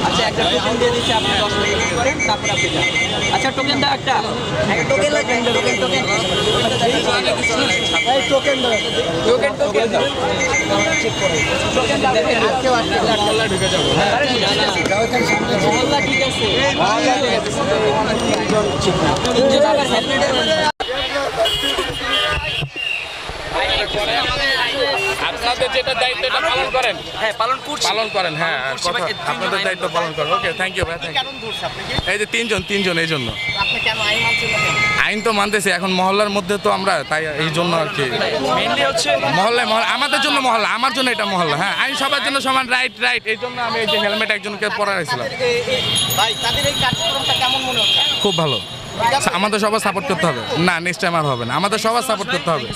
আচ্ছা একটা টোকেন দিয়ে দিচ্ছি, আপনি 10 মিনিট করেন, তারপর আপনি যান। আচ্ছা টোকেন দাও, একটা টোকেন লাগবে, টোকেন টোকেন এই টোকেন দাও, টোকেন টোকেন দাও, চেক করে টোকেন দাও। আজকেও আসতে মহল্লা ঢুকে যাব। আরে মহল্লা ঠিক আছে, মহল্লা ঠিক আছে। তিনজন আবার হেলমেটের আপনাদের যেটা দায়িত্ব এটা পালন করেন। হ্যাঁ পালন করছি, পালন করেন। হ্যাঁ আপনাদের দায়িত্ব পালন করেন। ওকে থ্যাংক ইউ ভাই। এই যে তিনজন এই জন্য আইন তো মানতেছি, এখন মহল্লার মধ্যে তো আমরা, তাই এই জন্য আর কি মেইনলি হচ্ছে মহল্লা আমাদের জন্য মহল্লা, আমার জন্য এটা মহল্লা। হ্যাঁ আইন সবার জন্য সমান, রাইট রাইট। এই জন্য আমি এই যে হেলমেট একজনকে পরা রাখছিলাম। ভাই তাদের এই কার্যক্রমটা কেমন মনে হচ্ছে? খুব ভালো। আমাদের সবার সাপোর্ট করতে হবে। না নেক্সট টাইম আর হবে না, আমাদের সবার সাপোর্ট করতে হবে।